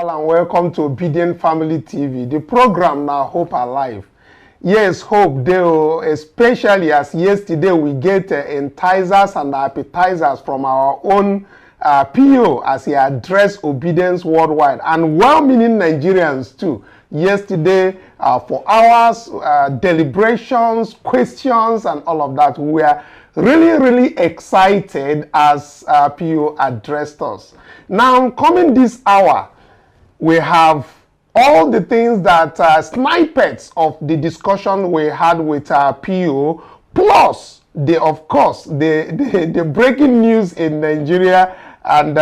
all, and welcome to Obedient Family TV. The program now Hope Alive. Yes, Hope Deo, especially as yesterday we get enticers and appetizers from our own PO as he addressed obedience worldwide, and well-meaning Nigerians too. Yesterday, for hours, deliberations, questions, and all of that, we were really excited as PO addressed us. Now, coming this hour, we have all the things that snippets of the discussion we had with our PO, plus of course the breaking news in Nigeria and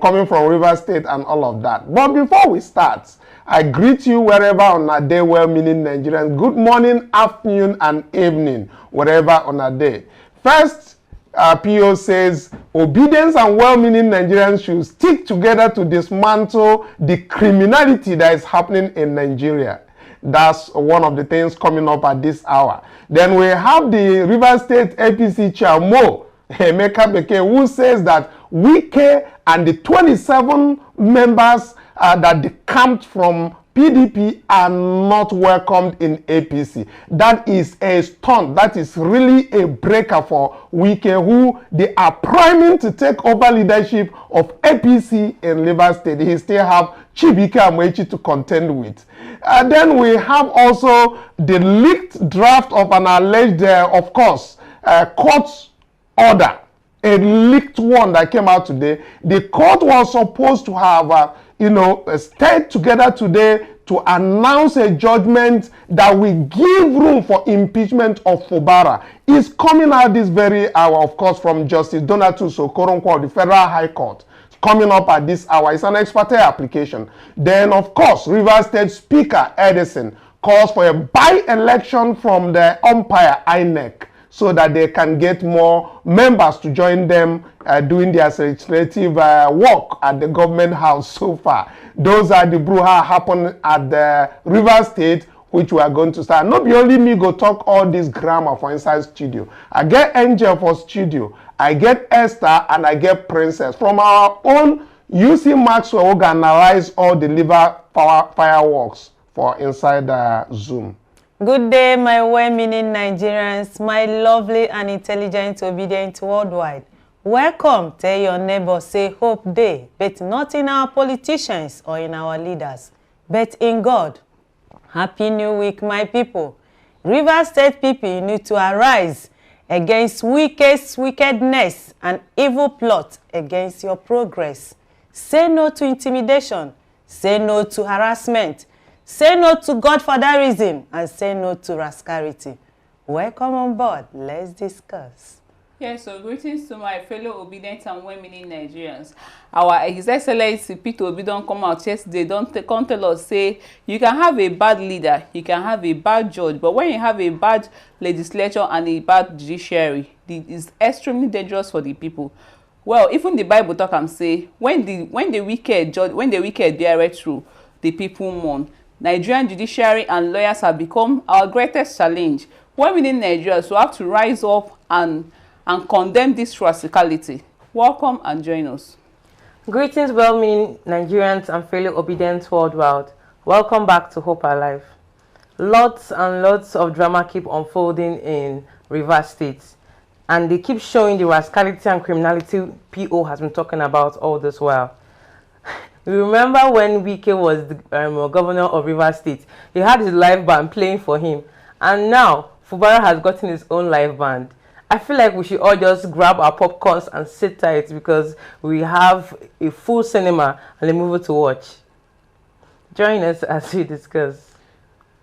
coming from River State and all of that. But before we start, I greet you wherever on a day, well-meaning Nigerians. Good morning, afternoon, and evening, wherever on a day. First, PO says, obedience and well-meaning Nigerians should stick together to dismantle the criminality that is happening in Nigeria. That's one of the things coming up at this hour. Then we have the River State APC chair, Emeka Beke, who says that Wike and the 27 members that decamped from PDP are not welcomed in APC. That is a stunt. That is really a breaker for Wike, who they are priming to take over leadership of APC in River State. He still have Chidi to contend with. Then we have also the leaked draft of an alleged, of course, court order. A leaked one that came out today. The court was supposed to have, stayed together today to announce a judgment that will give room for impeachment of Fubara. It's coming out this very hour, of course, from Justice Donatus Okoronkwo of the Federal High Court. It's coming up at this hour. It's an ex parte application. Then, of course, River State Speaker Edison calls for a by-election from the umpire INEC, so that they can get more members to join them doing their legislative work at the government house so far. Those are the brouhaha happen at the River State, which we are going to start. Not be only me go talk all this grammar for inside studio. I get Angel for studio, I get Esther, and I get Princess. From our own UC Maxwell, we can analyze all the liver fireworks for inside Zoom. Good day, my well-meaning Nigerians, my lovely and intelligent, obedient worldwide. Welcome. Tell your neighbor, say hope day, but not in our politicians or in our leaders, but in God. Happy New Week, my people. River State people, you need to arise against wickedness and evil plot against your progress. Say no to intimidation. Say no to harassment. Say no to godfatherism and say no to rascality. Welcome on board. Let's discuss. Yes, so greetings to my fellow obedient and well-meaning Nigerians. Our His Excellency Peter Obi don't come out yesterday. Don't tell us, say, you can have a bad leader, you can have a bad judge, but when you have a bad legislature and a bad judiciary, it's extremely dangerous for the people. Well, even the Bible talk and say, when the wicked bear through, the people mourn. Nigerian judiciary and lawyers have become our greatest challenge. Well-meaning Nigerians will have to rise up and condemn this rascality. Welcome and join us. Greetings, well-meaning Nigerians and fellow obedient worldwide. Welcome back to Hope Alive. Lots and lots of drama keep unfolding in River State, and they keep showing the rascality and criminality PO has been talking about all this while. We remember when Viko was the governor of River State, he had his live band playing for him. And now, Fubara has gotten his own live band. I feel like we should all just grab our popcorns and sit tight because we have a full cinema and a movie to watch. Join us as we discuss.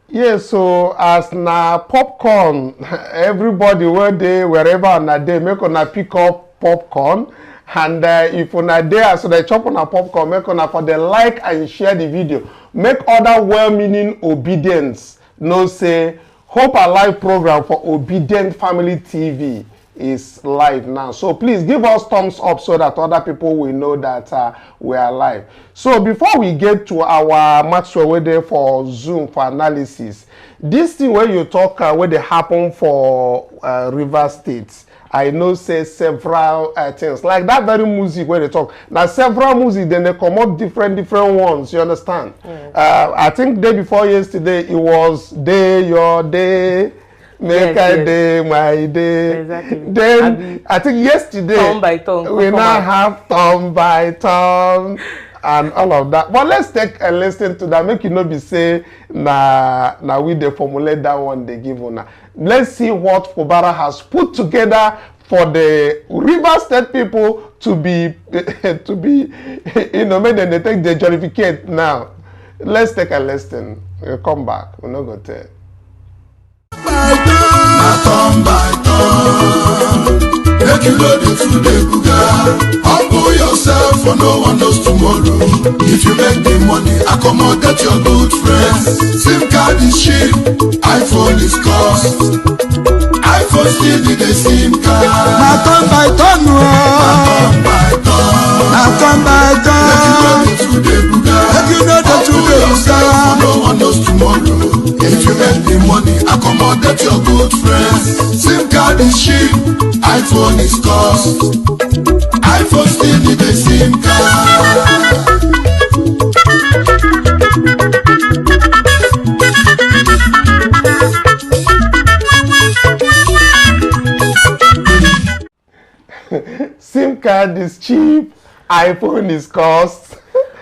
Yes, so as na popcorn, everybody wherever on a day, make on a pick up popcorn. And if una there, so they chop on a popcorn, make on for the like and share the video. Make other well-meaning obedience. No say, Hope Alive program for Obedient Family TV is live now. So please give us thumbs up so that other people will know that we are live. So before we get to our Maxwell, we're there for Zoom for analysis. This thing where you talk, where they happen for River State. I know say several things. Like that very music where they talk. Now several music, then they come up different ones, you understand? I think day before yesterday, it was day, your day, make a day, my day. Exactly. Then I think yesterday, turn by turn, we now have turn by turn. And all of that. But let's take a listen to that. Make you not be say, nah, we they formulate that one they give on. Let's see what Fubara has put together for the River State people to be, you know, make them they take the jollificate now. Let's take a listen. We'll come back. We're not going to tell. Make you know the food they buga. Humble yourself for no one knows tomorrow. If you make the money, accommodate your good friends. SIM card is cheap, iPhone is cost. iPhone still need a SIM card. Now turn by turn, now turn by turn. Make you know the food they buga. Make you know the food they buga. For no one knows tomorrow. If you make the money, accommodate your good friends. SIM card is cheap, iPhone is cost. iPhone still need a SIM card. SIM card is cheap, iPhone is cost.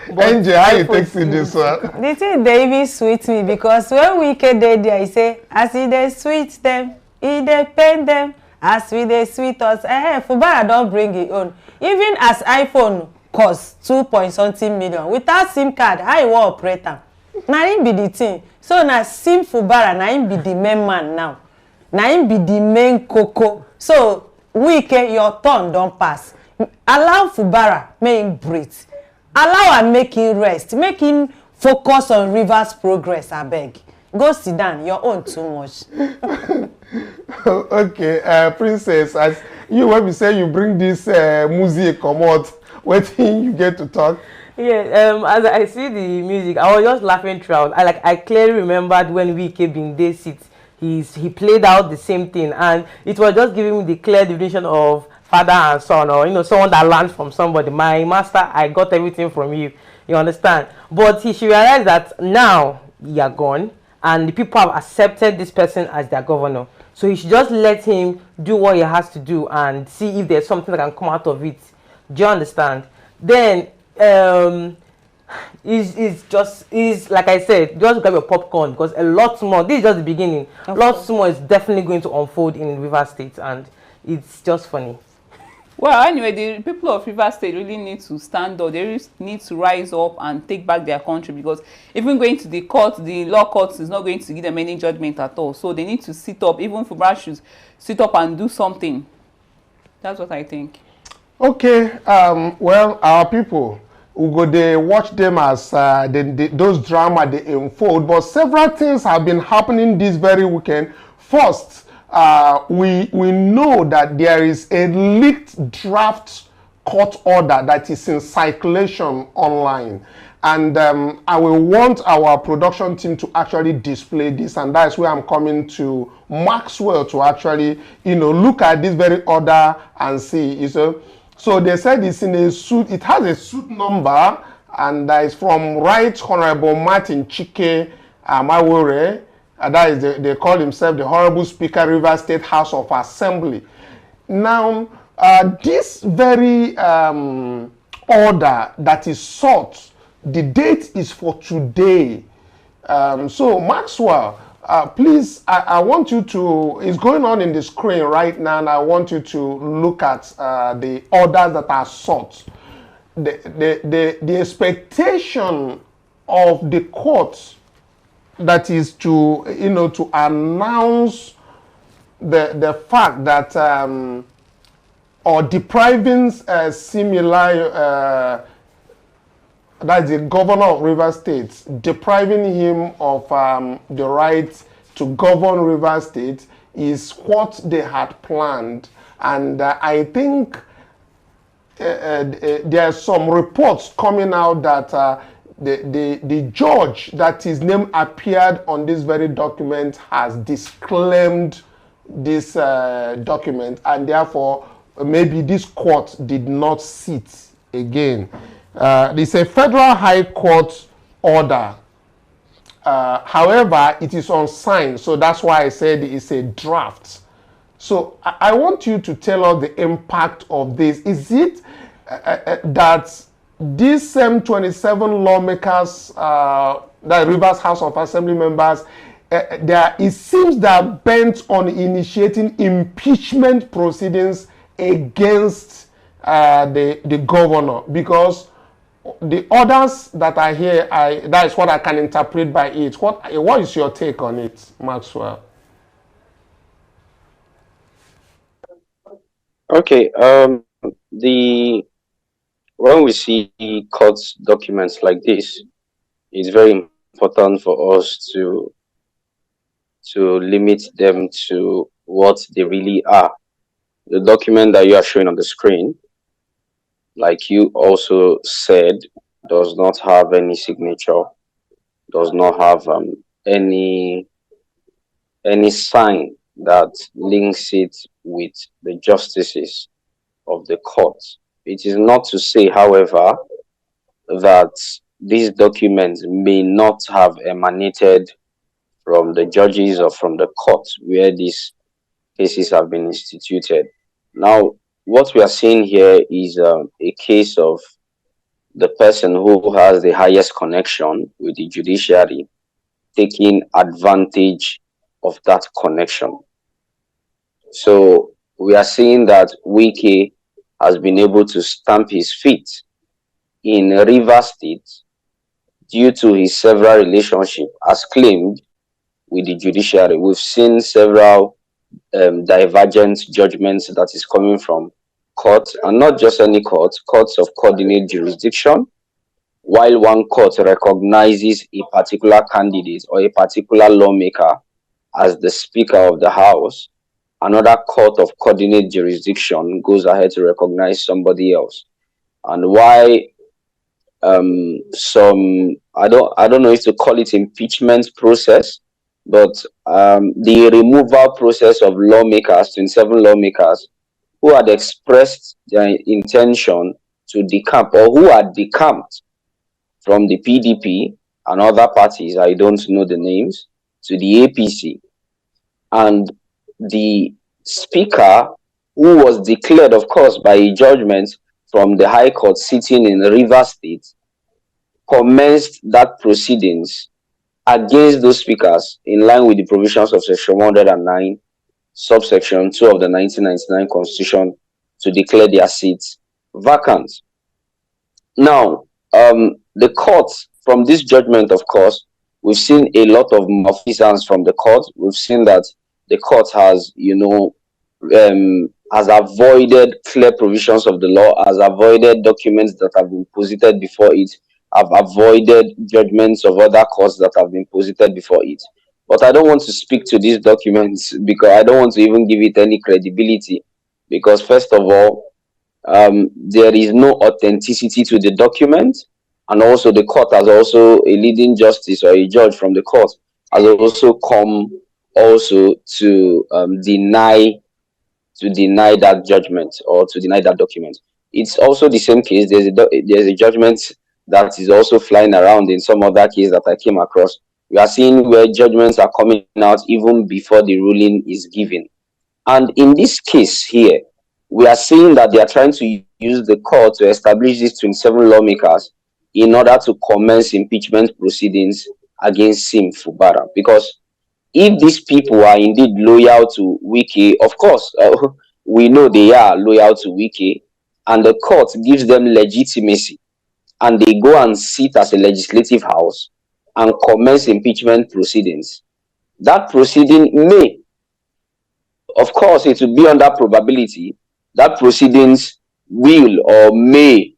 NJ, how you take see this one? The thing dey even sweet me because when Wike dey there, he say, as he dey sweet them, he dey pain them. As we dey sweet us, Fubara don bring it own. Even as iPhone cost 2.something million, without SIM card, how you wan operate am? Na him be the thing. So na SIM Fubara, na him be the main man now. Na him be the main koko. So Wike, your turn don pass. Allow Fubara make him breathe. Allow am make him rest. Make him focus on Rivers progress, abeg. Go sit down, your own too much. Okay, Princess, as you when we say you bring this music come out, what thing you get to talk? Yeah, as I see the music, I was just laughing throughout. I clearly remembered when we came in day sit, he played out the same thing, and it was just giving me the clear definition of father and son, or you know, someone that learned from somebody. My master, I got everything from you. You understand? But he should realize that now you are gone, and the people have accepted this person as their governor. So he should just let him do what he has to do and see if there's something that can come out of it. Do you understand? Then is like I said, just grab your popcorn because a lot more. This is just the beginning. Okay. Lots more is definitely going to unfold in River State, and it's just funny. Well, anyway, the people of River State really need to stand up. They really need to rise up and take back their country, because even going to the court, the law courts is not going to give them any judgment at all. So they need to sit up. Even Fubara should sit up and do something. That's what I think. Okay. Well, our people, we go they watch them as those drama they unfold. But several things have been happening this very weekend. First, we know that there is a leaked draft court order that is in circulation online, and I will want our production team to actually display this, and that's where I'm coming to Maxwell to actually, you know, look at this very order and see. So they said it's in a suit. It has a suit number, and that is from Right Honorable Martin Chike Amawore. That is, they call himself the Honorable Speaker, River State House of Assembly. Now, this very order that is sought, the date is for today. So, Maxwell, please, I want you to, it's going on in the screen right now, and I want you to look at the orders that are sought. The expectation of the court that is to, you know, to announce the fact that or depriving similar that's the governor of River State, depriving him of the right to govern River State is what they had planned. And I think there are some reports coming out that the judge that his name appeared on this very document has disclaimed this document, and therefore maybe this court did not sit again. It's a federal high court order. However, it is unsigned, so that's why I said it's a draft. So I want you to tell us the impact of this. Is it that these same 27 lawmakers, the Rivers House of Assembly members, it seems they are bent on initiating impeachment proceedings against the governor? Because the orders that I hear, that is what I can interpret by it. What is your take on it, Maxwell? Okay, when we see court documents like this, it's very important for us to limit them to what they really are. The document that you are showing on the screen, like you also said, does not have any signature, does not have any sign that links it with the justices of the court. It is not to say, however, that these documents may not have emanated from the judges or from the court where these cases have been instituted. Now, what we are seeing here is a case of the person who has the highest connection with the judiciary taking advantage of that connection. So we are seeing that Wike has been able to stamp his feet in Rivers State due to his several relationships as claimed with the judiciary. We've seen several divergent judgments that is coming from courts, and not just any courts, courts of coordinate jurisdiction. While one court recognizes a particular candidate or a particular lawmaker as the Speaker of the House, another court of coordinate jurisdiction goes ahead to recognize somebody else. And why some, I don't know if to call it impeachment process, but the removal process of lawmakers, 27 lawmakers who had expressed their intention to decamp, or who had decamped from the PDP and other parties, I don't know the names, to the APC. And the speaker, who was declared, of course, by a judgment from the High Court sitting in Rivers State, commenced that proceedings against those speakers in line with the provisions of Section 109, subsection 2 of the 1999 Constitution, to declare their seats vacant. Now, the court, from this judgment, of course, we've seen a lot of malfeasance from the court. We've seen that the court has, has avoided clear provisions of the law, has avoided documents that have been posited before it, have avoided judgments of other courts that have been posited before it. But I don't want to speak to these documents because I don't want to even give it any credibility. Because first of all, there is no authenticity to the document, and also the court has also, a leading justice or a judge from the court has also come also to deny that judgment or to deny that document. It's also the same case. There's a judgment that is also flying around in some other case that I came across. We are seeing where judgments are coming out even before the ruling is given. And in this case here, we are seeing that they are trying to use the court to establish these 27 lawmakers in order to commence impeachment proceedings against Sim Fubara. Because if these people are indeed loyal to Wike, of course, we know they are loyal to Wike, and the court gives them legitimacy, and they go and sit as a legislative house and commence impeachment proceedings. That proceeding may, of course, it will be under probability that proceedings will or may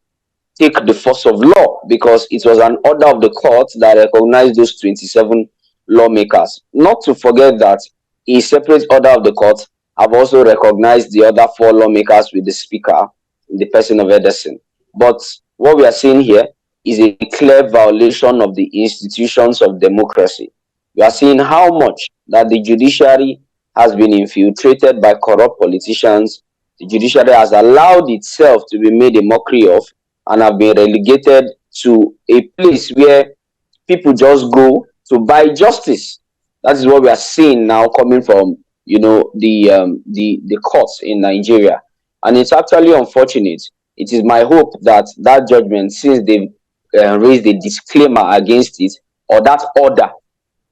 take the force of law, because it was an order of the court that recognized those 27 lawmakers. Not to forget that a separate order of the court have also recognized the other 4 lawmakers with the speaker in the person of Edison. But what we are seeing here is a clear violation of the institutions of democracy. We are seeing how much that the judiciary has been infiltrated by corrupt politicians. The judiciary has allowed itself to be made a mockery of and have been relegated to a place where people just go to buy justice. That is what we are seeing now coming from, the courts in Nigeria, and it's actually unfortunate. It is my hope that that judgment, since they've raised a disclaimer against it, or that order,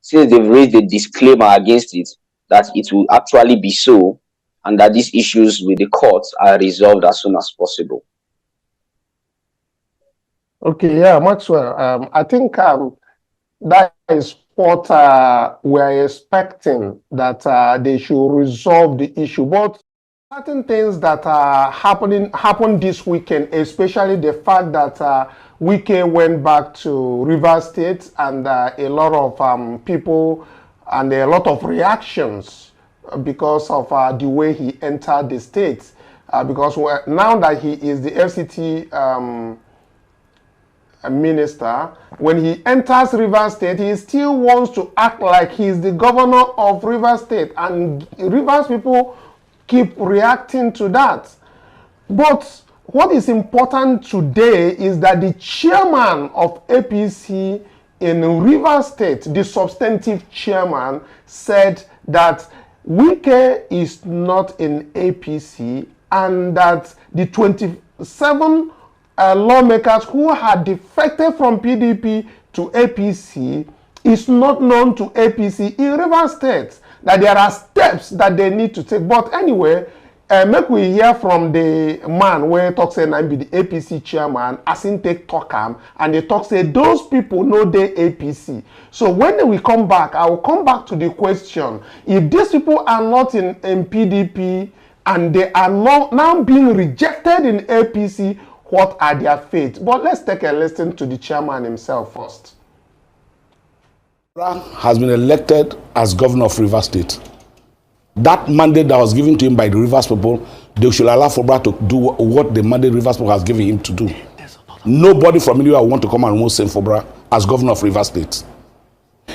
since they've raised a disclaimer against it, that it will actually be so, and that these issues with the courts are resolved as soon as possible. Okay, yeah, Maxwell. I think that is what we're expecting, that they should resolve the issue. But certain things that are happened this weekend, especially the fact that Wike went back to Rivers State, and a lot of people and a lot of reactions because of the way he entered the state. Because now that he is the FCT minister, when he enters Rivers State, he still wants to act like he's the governor of Rivers State, and Rivers people keep reacting to that. But what is important today is that the chairman of APC in Rivers State, the substantive chairman, said that Wike is not in APC, and that the 27 lawmakers who had defected from PDP to APC is not known to APC in Rivers State, that there are steps that they need to take. But anyway, make we hear from the man where talk say I be the APC chairman, as in take talk and they talk say those people know they APC. So when we come back, I will come back to the question: if these people are not in PDP and they are now being rejected in APC, what are their fates? But let's take a listen to the chairman himself first. Has been elected as governor of Rivers State. That mandate that was given to him by the Rivers people, they should allow Fobra to do what the mandate Rivers people has given him to do. Nobody from anywhere want to come and remove Fobra as governor of Rivers State.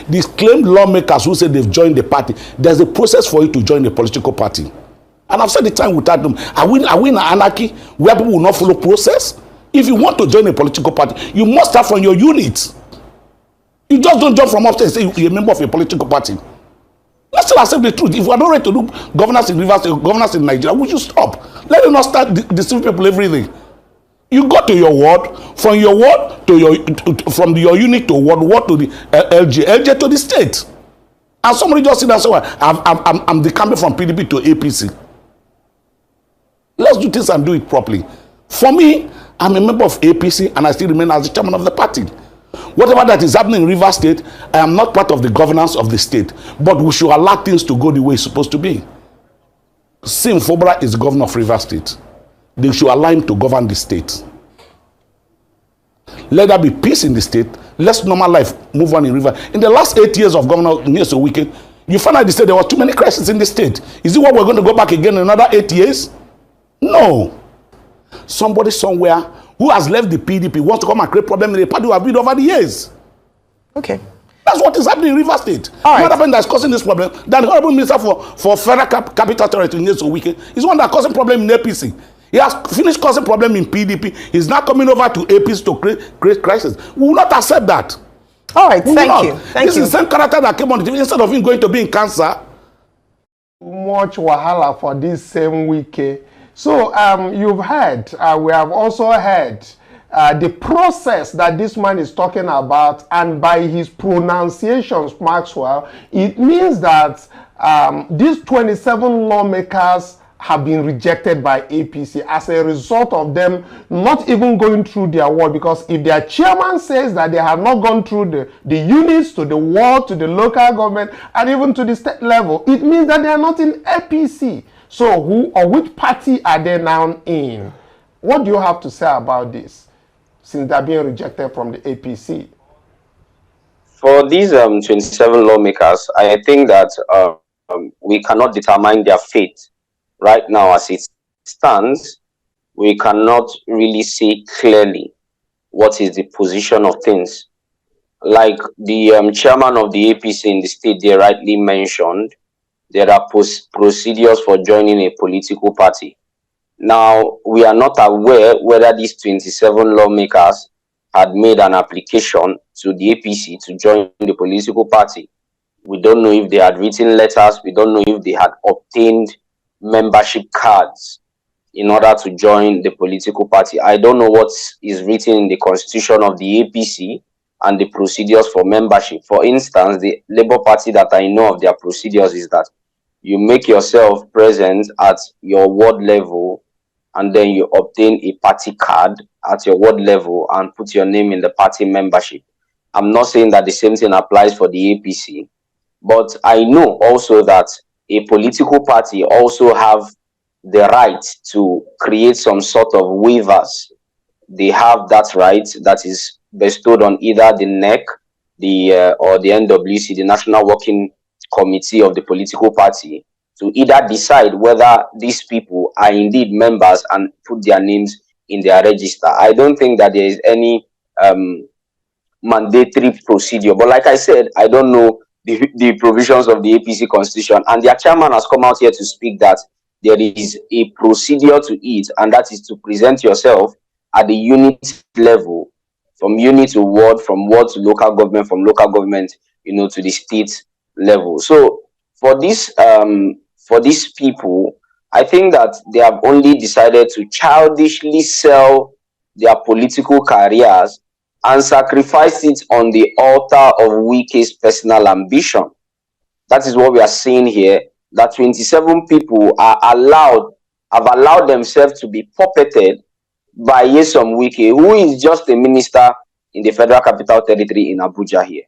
These claimed lawmakers who say they've joined the party, there's a process for you to join a political party. And I've said the time without them. Are we in an anarchy where people will not follow process? If you want to join a political party, you must start from your unit. You just don't jump from upstairs and say you're a member of a political party. Let's still accept the truth. If we are not ready to do governance in Rivers State, governance in Nigeria, we should stop. Let them not start deceiving people every day. You go to your ward, from your ward to from your unit to ward to the LG to the state. And somebody just sit down and say, well, I'm decamping from PDP to APC. Let's do this and do it properly. For me, I'm a member of APC and I still remain as the chairman of the party. Whatever that is happening in Rivers State, I am not part of the governance of the state. But we should allow things to go the way it's supposed to be. Sim Fobra is the governor of Rivers State. They should allow him to govern the state. Let there be peace in the state. Let's normal life move on in Rivers. In the last 8 years of Governor Nyeso Wike, you find out the state there were too many crises in the state. Is it what we're going to go back again in another 8 years? No. Somebody somewhere who has left the PDP wants to come and create problems in the party we have built over the years. Okay. That's what is happening in Rivers State. All right. Another person that's causing this problem, that the Honorable Minister for Federal Capital Territory, Nyeso Wike, is one that causing problem in APC. He has finished causing problem in PDP. He's now coming over to APC to create crisis. We will not accept that. All right, thank you. This is the same character that came on the TV instead of him going to be in cancer. Much wahala for this same Wike. So you've heard, we have also heard the process that this man is talking about, and by his pronunciations, Maxwell, it means that these 27 lawmakers have been rejected by APC as a result of them not even going through their ward. Because if their chairman says that they have not gone through the units to the ward, to the local government, and even to the state level, it means that they are not in APC. So who or which party are they now in? What do you have to say about this, since they're being rejected from the APC? For these 27 lawmakers, I think that we cannot determine their fate right now as it stands. We cannot really see clearly what is the position of things. Like the chairman of the APC in the state, they rightly mentioned, there are procedures for joining a political party. Now, we are not aware whether these 27 lawmakers had made an application to the APC to join the political party. We don't know if they had written letters. We don't know if they had obtained membership cards in order to join the political party. I don't know what is written in the constitution of the APC and the procedures for membership. For instance, the Labour Party, that I know of their procedures, is that you make yourself present at your ward level, and then you obtain a party card at your ward level and put your name in the party membership. I'm not saying that the same thing applies for the APC, but I know also that a political party also have the right to create some sort of waivers. They have that right that is bestowed on either the NEC, or the NWC, the National Working Committee of the political party, to either decide whether these people are indeed members and put their names in their register. I don't think that there is any mandatory procedure, but like I said, I don't know the provisions of the APC constitution, and their chairman has come out here to speak that there is a procedure to it, and that is to present yourself at the unit level, from unit to ward, from ward to local government, from local government, to the state level. So for these people, I think that they have only decided to childishly sell their political careers and sacrifice it on the altar of Wike's personal ambition. That is what we are seeing here, that 27 people have allowed themselves to be puppeted by Nyesom Wike, who is just a minister in the Federal Capital Territory in Abuja here.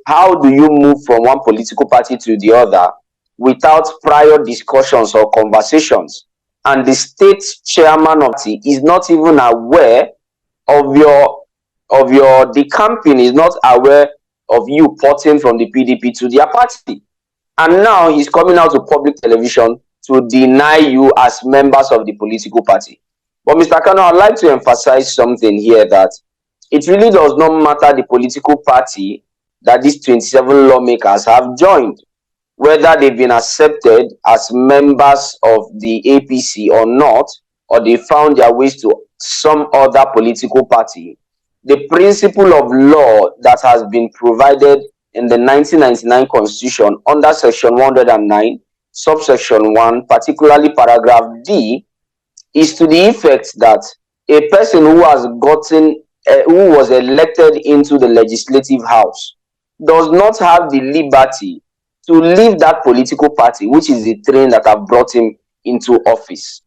How do you move from one political party to the other without prior discussions or conversations? And the state chairman of the is not even aware of the company, is not aware of you porting from the PDP to their party. And now he's coming out to public television to deny you as members of the political party. But Mr. Kanu, I'd like to emphasize something here, that it really does not matter the political party that these 27 lawmakers have joined, whether they've been accepted as members of the APC or not, or they found their ways to some other political party. The principle of law that has been provided in the 1999 Constitution under Section 109, subsection 1, particularly paragraph D, is to the effect that a person who was elected into the legislative house does not have the liberty to leave that political party, which is the train that have brought him into office,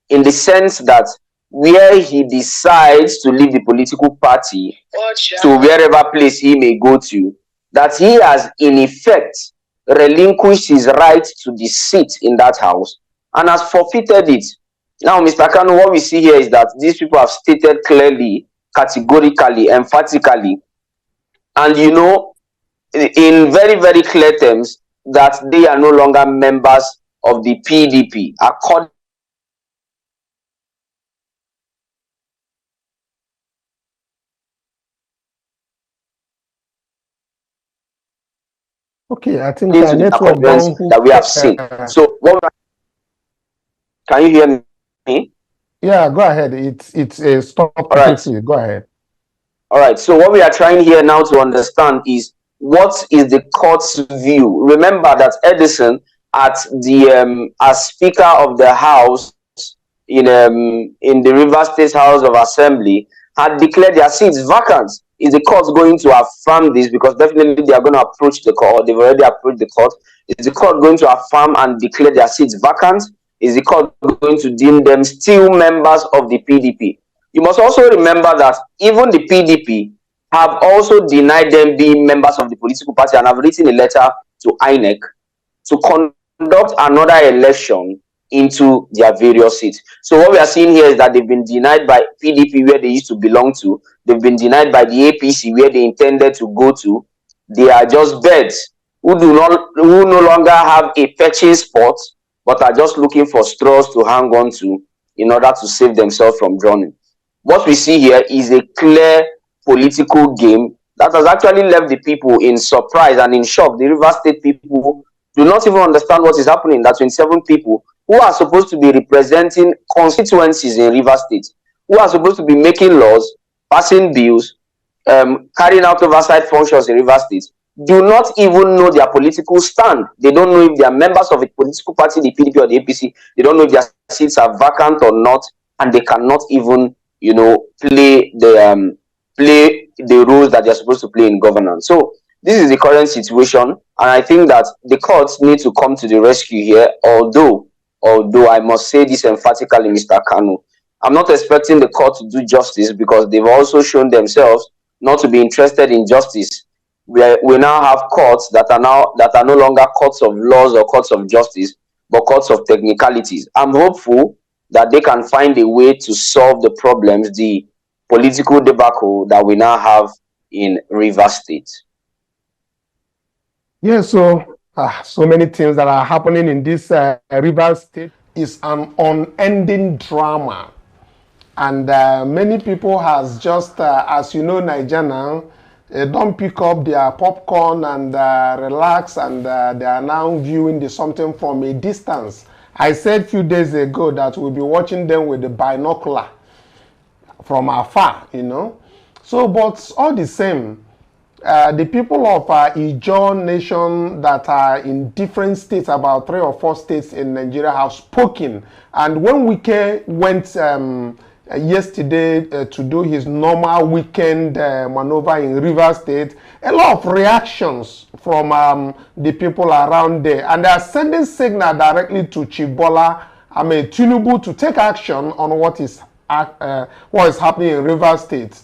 in the sense that where he decides to leave the political party to wherever place he may go to, that he has in effect relinquished his right to the seat in that house and has forfeited it. Now, Mr. Kanu, what we see here is that these people have stated clearly, categorically, emphatically, and in very, very clear terms, that they are no longer members of the PDP. Okay, I think the network that we have seen. So, can you hear me? Yeah, go ahead. It's a stop. All right. Go ahead. All right. So what we are trying here now to understand is, what is the court's view? Remember that Edison, at the as Speaker of the House in the Rivers State House of Assembly, had declared their seats vacant. Is the court going to affirm this? Because definitely they are going to approach the court. They've already approached the court. Is the court going to affirm and declare their seats vacant? Is the court going to deem them still members of the PDP? You must also remember that even the PDP have also denied them being members of the political party and have written a letter to INEC to conduct another election into their various seats. So what we are seeing here is that they've been denied by PDP, where they used to belong to. They've been denied by the APC, where they intended to go to. They are just birds who no longer have a perching spot, but are just looking for straws to hang on to in order to save themselves from drowning. What we see here is a clear political game that has actually left the people in surprise and in shock. The River State people do not even understand what is happening. That 27 people who are supposed to be representing constituencies in Rivers State, who are supposed to be making laws, passing bills, carrying out oversight functions in Rivers State, do not even know their political stand. They don't know if they are members of a political party, the PDP or the APC. They don't know if their seats are vacant or not, and they cannot even, play the roles that they are supposed to play in governance. So this is the current situation, and I think that the courts need to come to the rescue here. Although I must say this emphatically, Mr. Kanu, I'm not expecting the court to do justice, because they've also shown themselves not to be interested in justice. We now have courts that are no longer courts of laws or courts of justice, but courts of technicalities. I'm hopeful that they can find a way to solve the problems, the political debacle that we now have in Rivers State. Yeah, so many things that are happening in this Rivers State. Is an unending drama, and many people has just, as you know, Nigeria now, don't pick up their popcorn and relax, and they are now viewing the something from a distance. I said a few days ago that we'll be watching them with the binocular from afar, So, but all the same, the people of Ijaw nation that are in different states, about 3 or 4 states in Nigeria, have spoken. And when Wike went yesterday to do his normal weekend maneuver in Rivers State, a lot of reactions from the people around there. And they are sending signal directly to Tinubu to take action on what is happening in Rivers State.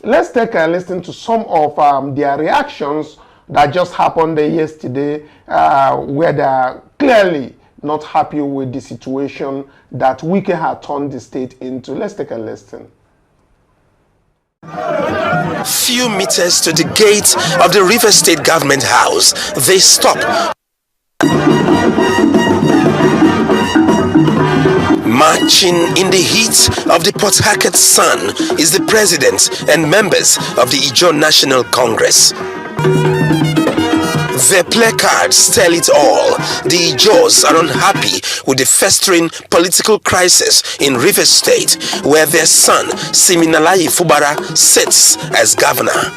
Let's take a listen to some of their reactions that just happened there yesterday, where they are clearly not happy with the situation that Wike had turned the state into. Let's take a listen. Few meters to the gate of the Rivers State Government House, they stop. Marching in the heat of the Port Harcourt sun is the president and members of the Ijaw National Congress. Their placards tell it all. The Ijaws are unhappy with the festering political crisis in Rivers State, where their son, Siminalayi Fubara, sits as governor.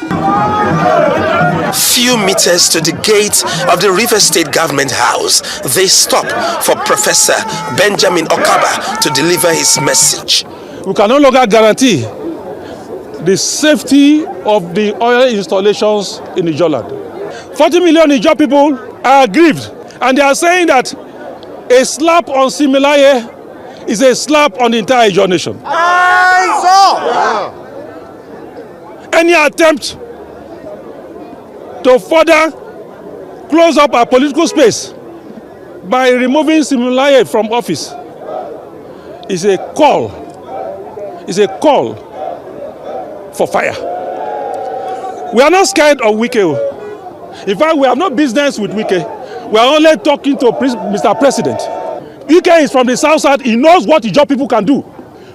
Few meters to the gate of the Rivers State Government House, they stop for Professor Benjamin Okaba to deliver his message. We can no longer guarantee the safety of the oil installations in Ijaw land. 40 million Ijaw people are aggrieved, and they are saying that a slap on Siminalayi is a slap on the entire Ijaw nation. Any attempt to further close up our political space by removing Siminalayi from office is a call for fire. We are not scared of Wike. In fact, we have no business with Wike. We are only talking to Mr. President. Wike is from the south side. He knows what Ijaw people can do.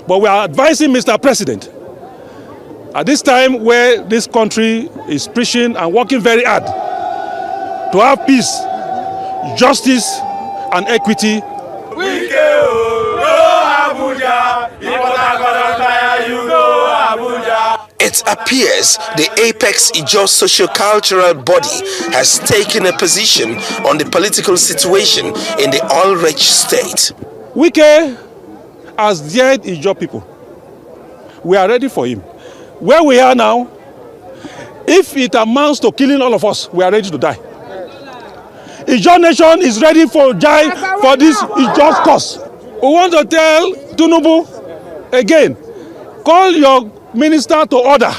But we are advising Mr. President, at this time where this country is preaching and working very hard to have peace, justice, and equity. Wike, go Abuja. You go Abuja. It appears the Apex Ijaw socio-cultural body has taken a position on the political situation in the oil-rich state. Wike has dared Ijaw people. We are ready for him. Where we are now, if it amounts to killing all of us, we are ready to die. Ijaw nation is ready for this Ijaw cause. We want to tell Tinubu again, call your minister to order.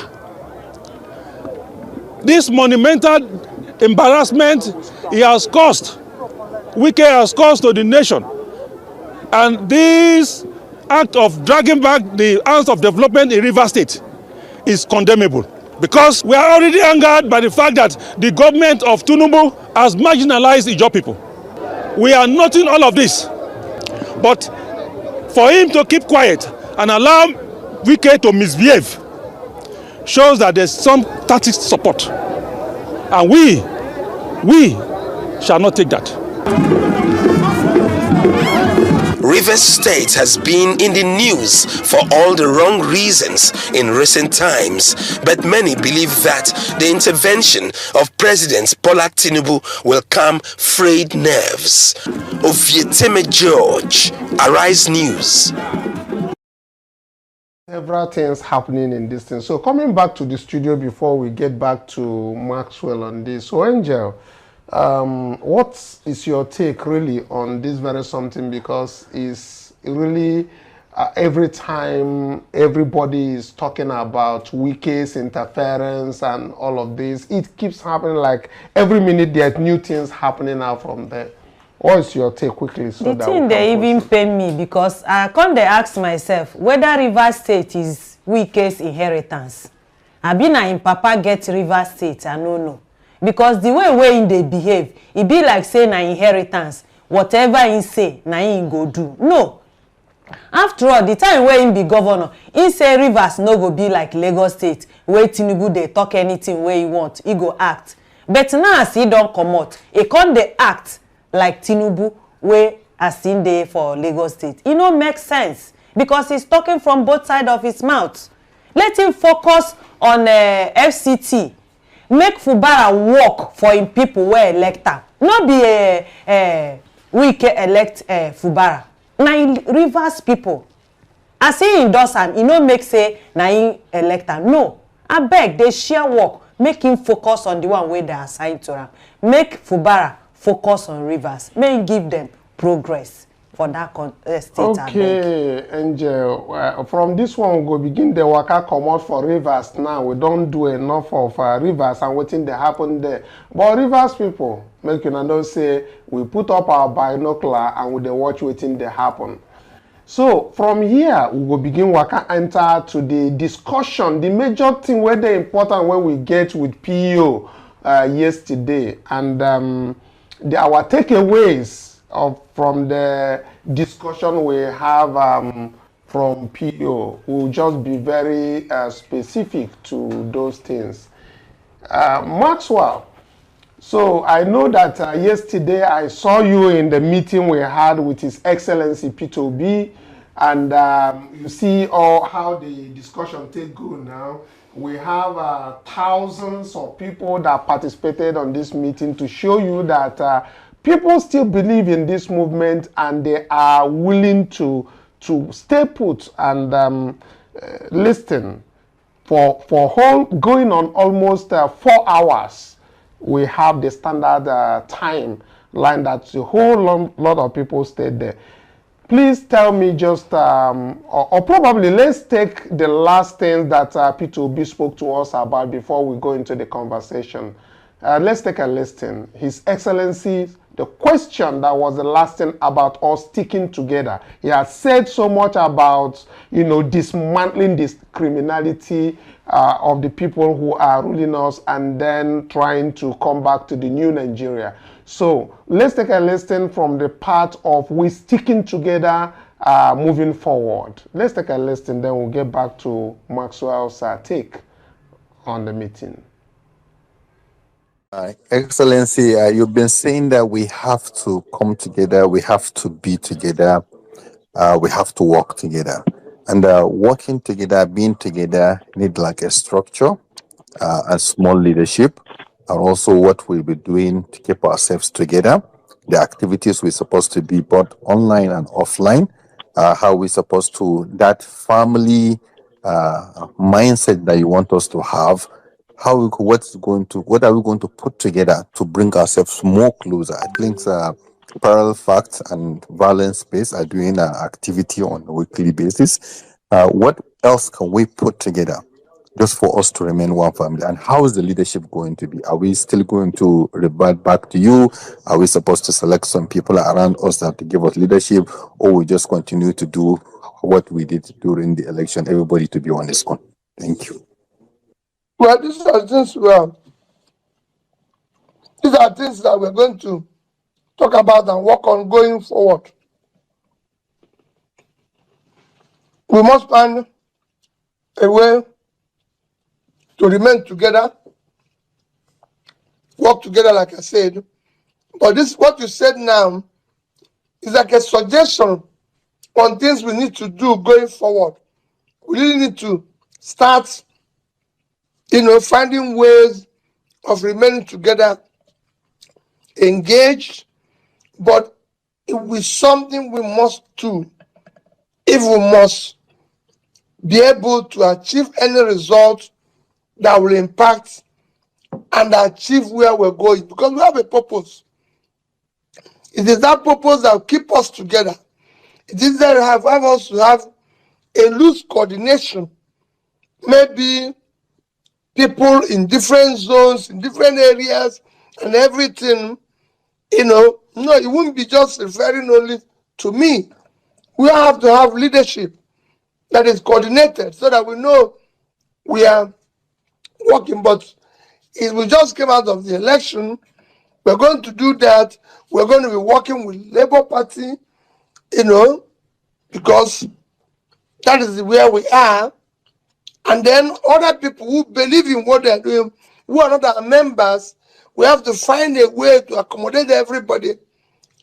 This monumental embarrassment he has caused, Wike has caused to the nation, and this act of dragging back the arms of development in Rivers State is condemnable, because we are already angered by the fact that the government of Tinubu has marginalized Ijaw people. We are noting all of this, but for him to keep quiet and allow Wike to misbehave shows that there's some tacit support, and we shall not take that. Rivers State has been in the news for all the wrong reasons in recent times, but many believe that the intervention of President Bola Tinubu will calm frayed nerves. Ovieteme George, Arise News. Several things happening in this thing. So coming back to the studio before we get back to Maxwell on this. So Angel, what is your take really on this very something, because it's really every time everybody is talking about Wike's interference and all of this, it keeps happening. Like every minute there's new things happening out from there. What is your take quickly? So the thing they even pay me, because I come they ask myself whether Rivers State is Wike's inheritance. I been in Papa get Rivers State, I don't know. Because the way they behave, it be like say na inheritance. Whatever he say, na he go do. No. After all, the time where he be governor, he say Rivers no go be like Lagos State, where Tinubu they talk anything where he want, he go act. But now as he don't come out, he can't they act like Tinubu, where as in there for Lagos State. It no make sense, because he's talking from both sides of his mouth. Let him focus on FCT. Make Fubara work for him people where elect her. Not be Wike elect Fubara. Na Rivers people. As he endorse him, he no make say na him elect her. No. I beg, they share work. Make him focus on the one where they assigned to him. Make Fubara focus on Rivers. Make him give them progress for that state. Okay, Angel. From this one, we go begin the waka come out for Rivers now. We don't do enough of Rivers and waiting they happen there. But Rivers people, make you know say we put up our binocular and we dey watch waiting they happen. So from here, we will begin waka enter to the discussion, the major thing where the important when we get with PO yesterday, and our takeaways from the discussion we have from PO will just be very specific to those things. Maxwell, so I know that yesterday I saw you in the meeting we had with His Excellency Peter Obi, and you see how the discussion take go now. We have thousands of people that participated on this meeting to show you that people still believe in this movement and they are willing to stay put and listen for going on almost 4 hours. We have the standard time line that a whole lot of people stayed there. Please tell me just, or probably let's take the last thing that Peter Obi spoke to us about before we go into the conversation. Let's take a listen. His Excellency, the question that was the last thing about us sticking together. He has said so much about, dismantling this criminality of the people who are ruling us and then trying to come back to the new Nigeria. So let's take a listen from the part of we sticking together moving forward. Let's take a listen, then we'll get back to Maxwell's take on the meeting. Excellency, you've been saying that we have to come together, we have to be together, we have to work together. And working together, being together, need like a structure and small leadership, and also what we'll be doing to keep ourselves together, the activities we're supposed to be both online and offline, how we're supposed to, that family mindset that you want us to have, what are we going to put together to bring ourselves more closer. I think Parallel Facts and Violence Space are doing an activity on a weekly basis. What else can we put together just for us to remain one family? And how is the leadership going to be? Are we still going to revert back to you? Are we supposed to select some people around us that to give us leadership, or we just continue to do what we did during the election, everybody to be on his own? Thank you. Well, these are things that we're going to talk about and work on going forward. We must find a way to remain together, work together, like I said, But this, what you said now, is like a suggestion on things we need to do going forward. We really need to start, finding ways of remaining together, engaged, but it will be something we must do if we must be able to achieve any result that will impact and achieve where we're going, because we have a purpose. It is that purpose that will keep us together. It is that have us to have a loose coordination. Maybe people in different zones, in different areas, and everything, no, it wouldn't be just referring only to me. We have to have leadership that is coordinated so that we know we are working. But if we just came out of the election, we're going to do that. We're going to be working with Labour Party, because that is where we are. And then other people who believe in what they're doing, who are not our members, we have to find a way to accommodate everybody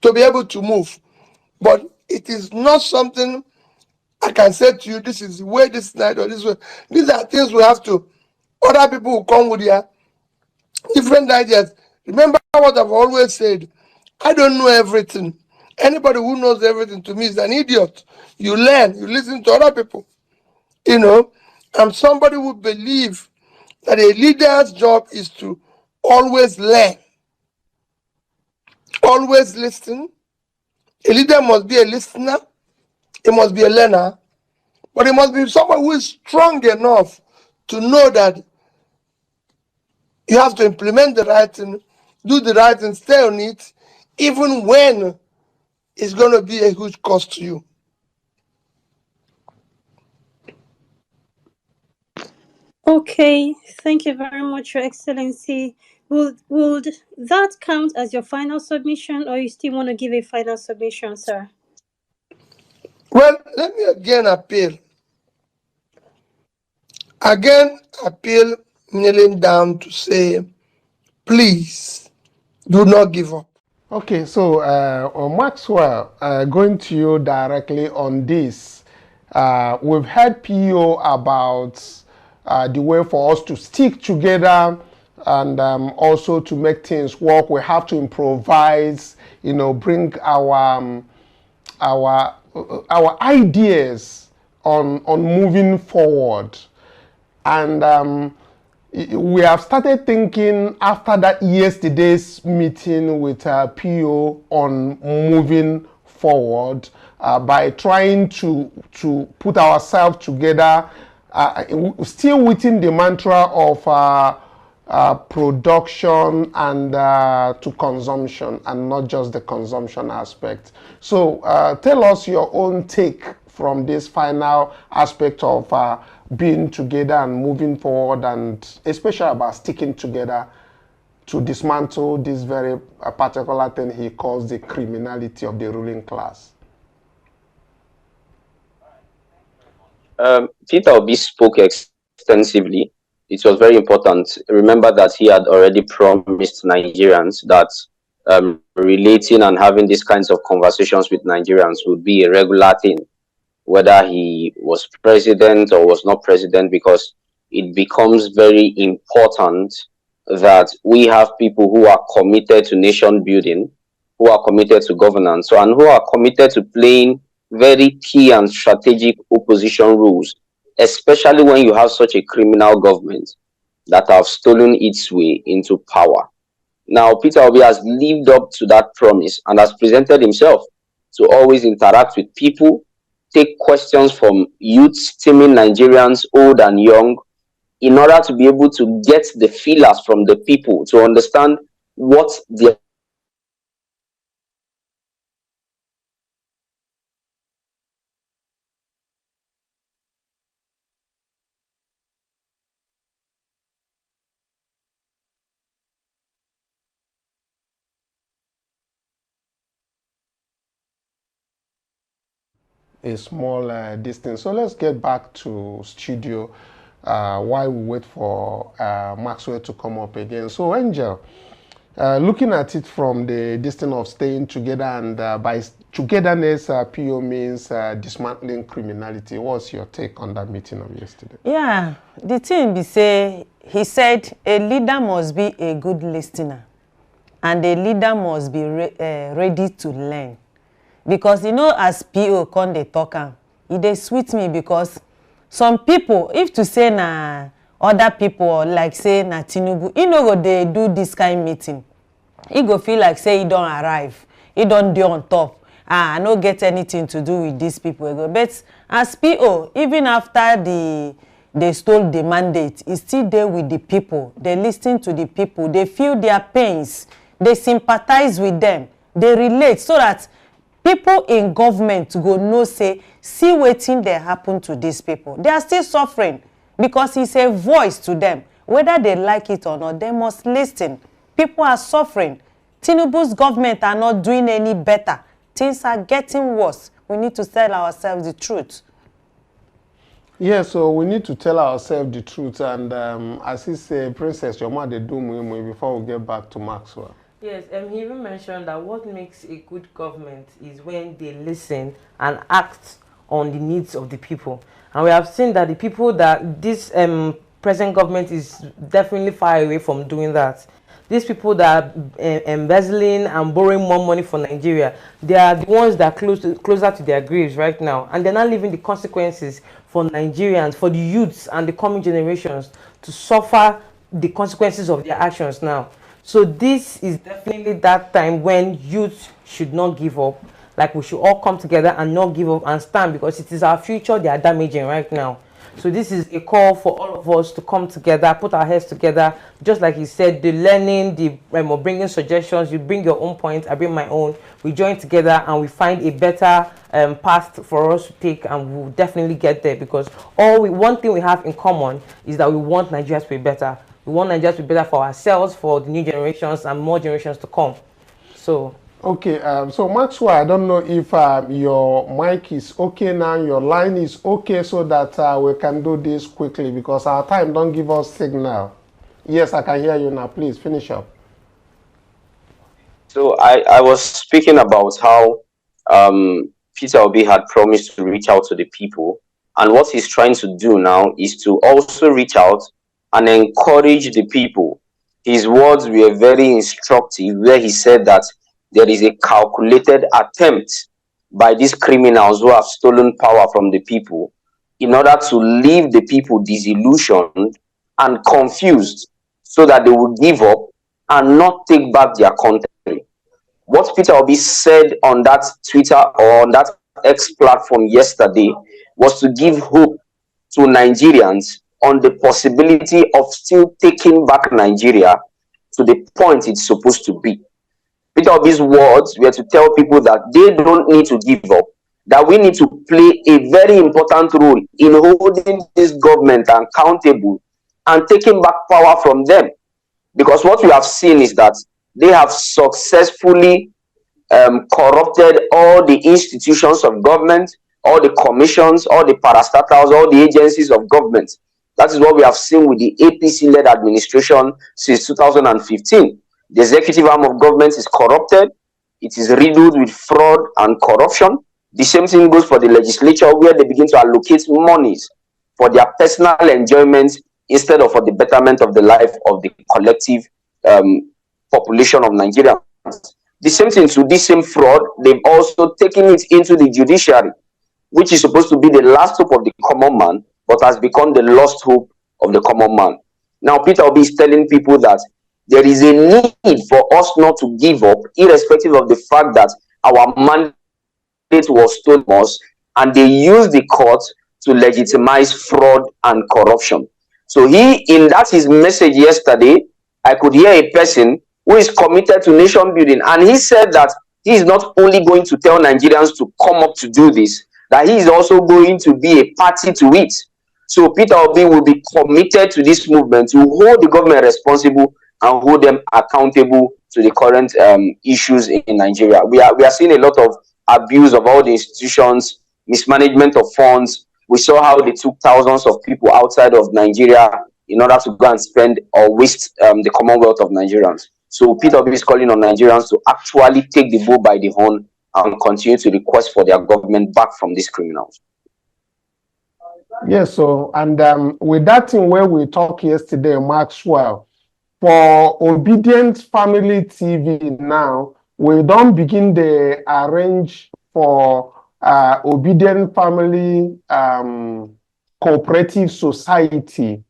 to be able to move. But it is not something I can say to you, this is the way, this night, or this way. These are things we have to, other people will come with their different ideas. Remember what I've always said, I don't know everything. Anybody who knows everything to me is an idiot. You learn, you listen to other people, I'm somebody who believes that a leader's job is to always learn, always listen. A leader must be a listener, he must be a learner, but he must be someone who is strong enough to know that you have to implement the right thing, do the right thing, stay on it, even when it's going to be a huge cost to you. Okay, thank you very much, Your Excellency. Would that count as your final submission, or you still want to give a final submission, sir? Well, let me again appeal. Kneeling down to say, please do not give up. Okay, so Maxwell, going to you directly on this. We've heard PO about the way for us to stick together and also to make things work. We have to improvise, bring our ideas on moving forward. And we have started thinking after that yesterday's meeting with PO on moving forward by trying to put ourselves together, still within the mantra of production and to consumption, and not just the consumption aspect. So tell us your own take from this final aspect of being together and moving forward, and especially about sticking together to dismantle this very particular thing he calls the criminality of the ruling class. Peter Obi spoke extensively. It was very important. Remember that he had already promised Nigerians that relating and having these kinds of conversations with Nigerians would be a regular thing, whether he was president or was not president, because it becomes very important that we have people who are committed to nation building, who are committed to governance, and who are committed to playing very key and strategic opposition roles, especially when you have such a criminal government that have stolen its way into power. Now, Peter Obi has lived up to that promise and has presented himself to always interact with people, take questions from youths, teaming Nigerians, old and young, in order to be able to get the feelers from the people to understand what their a small distance. So let's get back to studio while we wait for Maxwell to come up again. So Angel, Looking at it from the distance of staying together, and by togetherness, PO means dismantling criminality. What's your take on that meeting of yesterday? Yeah, the thing be say, he said a leader must be a good listener, and a leader must be ready to learn. Because, you know, as PO come dey talk am, e dey sweet me because some people, if to say na other people, or like say na Tinubu, he no go dey do this kind meeting. He go feel like say he don't arrive, he don't dey on top. I no get anything to do with these people. But as PO, even after they stole the mandate, he still there with the people. They listen to the people. They feel their pains. They sympathize with them. They relate so that people in government go know say, see wetin dey happen to these people. They are still suffering because he's a voice to them. Whether they like it or not, they must listen. People are suffering. Tinubu's government are not doing any better. Things are getting worse. We need to tell ourselves the truth. Yeah, so we need to tell ourselves the truth. And as he said, Princess, your mother do me before we get back to Maxwell. Yes, he even mentioned that what makes a good government is when they listen and act on the needs of the people. And we have seen that the people that this present government is definitely far away from doing that. These people that are embezzling and borrowing more money for Nigeria, they are the ones that are closer to their graves right now. And they're not leaving the consequences for Nigerians, for the youths and the coming generations to suffer the consequences of their actions now. So this is definitely that time when youth should not give up. Like, we should all come together and not give up and stand, because it is our future they are damaging right now. So this is a call for all of us to come together, put our heads together. Just like he said, the learning, the bringing suggestions, you bring your own points, I bring my own. We join together and we find a better path for us to take, and we'll definitely get there, because one thing we have in common is that we want Nigeria to be better. We want Nigeria to be better for ourselves, for the new generations and more generations to come. So okay, so Maxwell, I don't know if your mic is okay now, your line is okay, so that we can do this quickly, because our time don't give us signal. Yes, I can hear you now. Please finish up. So I was speaking about how Peter Obi had promised to reach out to the people, and what he's trying to do now is to also reach out and encourage the people. His words were very instructive, where he said that there is a calculated attempt by these criminals who have stolen power from the people in order to leave the people disillusioned and confused, so that they will give up and not take back their country. What Peter Obi said on that Twitter or on that X platform yesterday was to give hope to Nigerians on the possibility of still taking back Nigeria to the point it's supposed to be. Peter Obi's words were to tell people that they don't need to give up, that we need to play a very important role in holding this government accountable and taking back power from them. Because what we have seen is that they have successfully corrupted all the institutions of government, all the commissions, all the parastatals, all the agencies of government. That is what we have seen with the APC-led administration since 2015. The executive arm of government is corrupted. It is riddled with fraud and corruption. The same thing goes for the legislature, where they begin to allocate monies for their personal enjoyment instead of for the betterment of the life of the collective population of Nigeria. The same thing to this same fraud, they've also taken it into the judiciary, which is supposed to be the last hope of the common man, but has become the lost hope of the common man. Now, Peter Obi is telling people that there is a need for us not to give up, irrespective of the fact that our mandate was stolen from us, and they used the court to legitimize fraud and corruption. So in that his message yesterday, I could hear a person who is committed to nation building, and he said that he is not only going to tell Nigerians to come up to do this, that he is also going to be a party to it. So Peter Obi will be committed to this movement to hold the government responsible and hold them accountable to the current issues in Nigeria. We are seeing a lot of abuse of all the institutions, mismanagement of funds. We saw how they took thousands of people outside of Nigeria in order to go and spend or waste the Commonwealth of Nigerians. So Peter Obi is calling on Nigerians to actually take the bull by the horn and continue to request for their government back from these criminals. Yes, so, and with that thing where we talked yesterday, Maxwell, for Obedient Family TV now, we don't begin the arrange for Obedient Family Cooperative Society.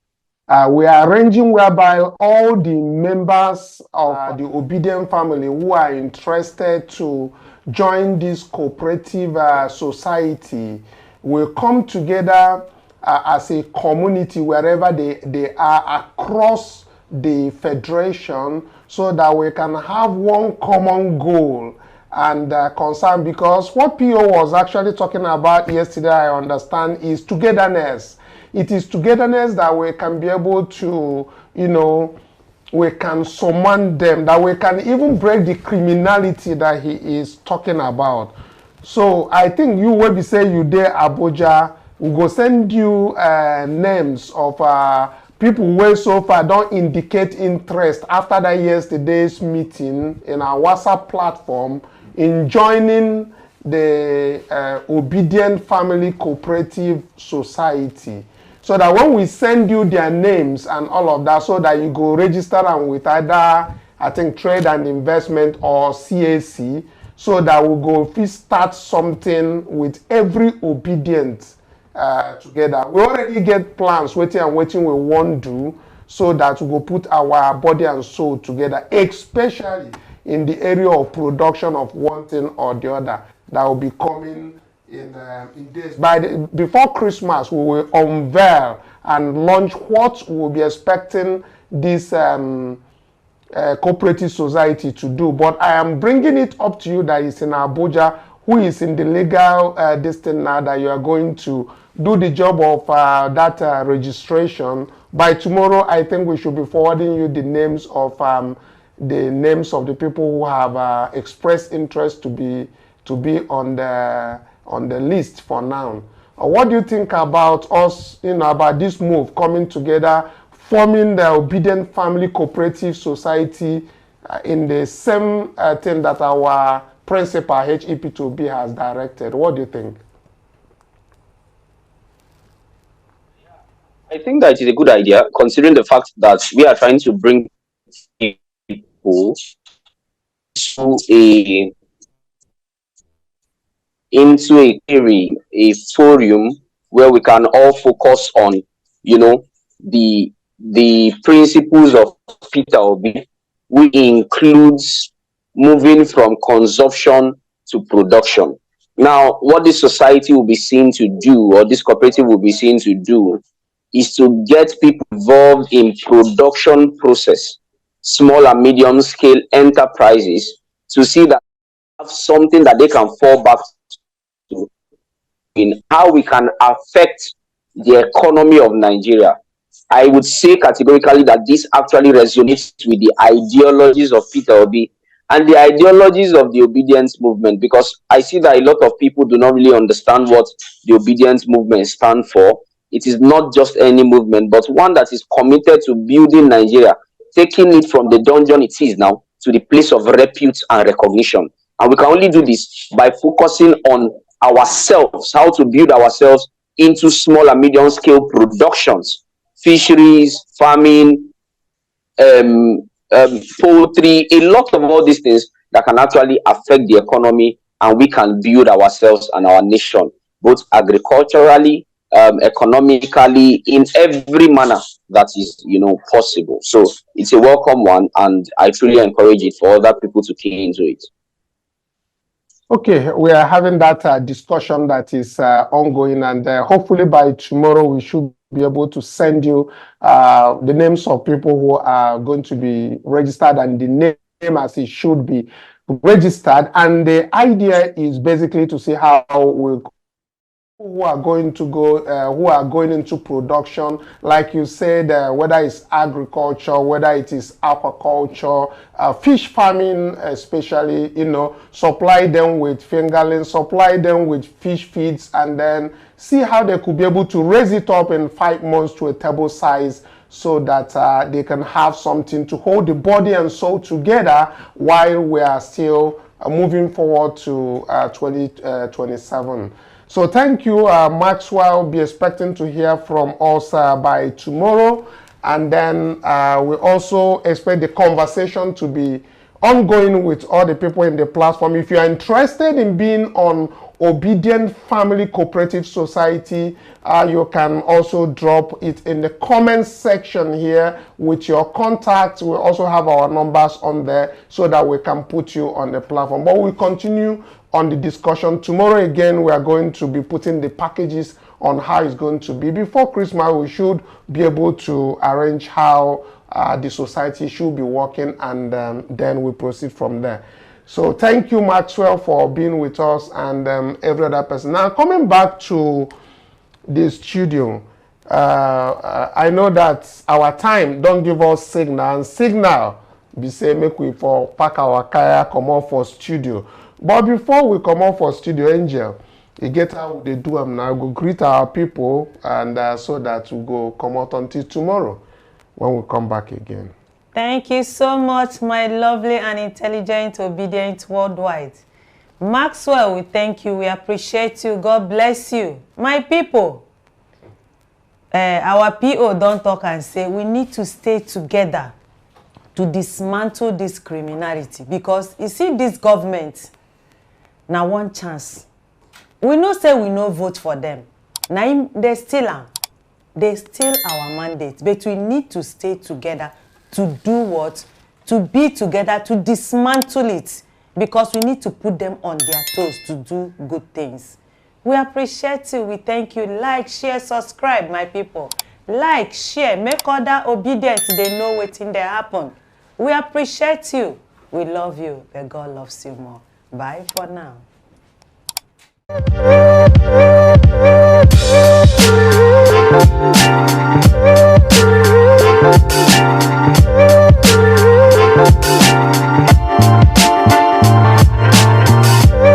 We are arranging whereby all the members of the Obedient family who are interested to join this cooperative society will come together as a community wherever they are across the federation, so that we can have one common goal and concern. Because what PO was actually talking about yesterday, I understand, is togetherness. It is togetherness that we can be able to, you know, we can summon them, that we can even break the criminality that he is talking about. So I think you will be saying you there, Abuja, we go send you names of people who so far don't indicate interest after that yesterday's meeting in our WhatsApp platform in joining the Obedient Family Cooperative Society. So that when we send you their names and all of that, so that you go register them with either, I think, Trade and Investment or CAC, so that we go start something with every obedient together. We already get plans waiting we want to do, so that we will put our body and soul together, especially in the area of production of one thing or the other that will be coming in days. Before Christmas, we will unveil and launch what we will be expecting this cooperative society to do. But I am bringing it up to you that is in Abuja, who is in the legal distance now, that you are going to do the job of that registration. By tomorrow, I think we should be forwarding you the names of the people who have expressed interest to be on the list for now. What do you think about us, about this move coming together, forming the Obedient Family Cooperative Society in the same thing that our principal HEP2B has directed? What do you think? I think that is a good idea, considering the fact that we are trying to bring people into a forum where we can all focus on, the principles of Peter Obi, which includes moving from consumption to production. Now, what this society will be seen to do, or this cooperative will be seen to do, is to get people involved in production process, small and medium scale enterprises, to see that they have something that they can fall back to in how we can affect the economy of Nigeria. I would say categorically that this actually resonates with the ideologies of Peter Obi and the ideologies of the obedience movement, because I see that a lot of people do not really understand what the obedience movement stands for. It is not just any movement, but one that is committed to building Nigeria, taking it from the dungeon it is now to the place of repute and recognition. And we can only do this by focusing on ourselves, how to build ourselves into small and medium scale productions, fisheries, farming, poultry, a lot of all these things that can actually affect the economy, and we can build ourselves and our nation, both agriculturally, economically, in every manner that is possible. So it's a welcome one, and I truly encourage it for other people to key into it. Okay, we are having that discussion that is ongoing, and hopefully by tomorrow we should be able to send you the names of people who are going to be registered and the name as it should be registered. And the idea is basically to see how we who are going to go, who are going into production, like you said, whether it's agriculture, whether it is aquaculture, fish farming especially, you know, supply them with fingerlings, supply them with fish feeds, and then see how they could be able to raise it up in 5 months to a table size, so that they can have something to hold the body and soul together while we are still moving forward to 2027. So thank you, Maxwell. Be expecting to hear from us by tomorrow. And then we also expect the conversation to be ongoing with all the people in the platform. If you are interested in being on Obedient Family Cooperative Society, you can also drop it in the comments section here with your contacts. We also have our numbers on there so that we can put you on the platform. But we'll continue on the discussion. Tomorrow again, we are going to be putting the packages on how it's going to be. Before Christmas, we should be able to arrange how the society should be working, and then we proceed from there. So thank you, Maxwell, for being with us, and every other person. Now, coming back to the studio, I know that our time don't give us signal, and signal be say make we for pack our car, come out for studio. But before we come out for studio, Angel, you get how they do them now. Go greet our people, and so that we go come out until tomorrow when we come back again. Thank you so much, my lovely and intelligent, obedient worldwide. Maxwell, we thank you. We appreciate you. God bless you. My people, our PO don't talk and say we need to stay together to dismantle this criminality, because you see this government, now one chance. We no say we no vote for them. Now they steal them. They steal our mandate. But we need to stay together to do what? To be together, to dismantle it. Because we need to put them on their toes to do good things. We appreciate you. We thank you. Like, share, subscribe, my people. Like, share, make other obedient. They know what's in there happen. We appreciate you. We love you. But God loves you more. Bye for now.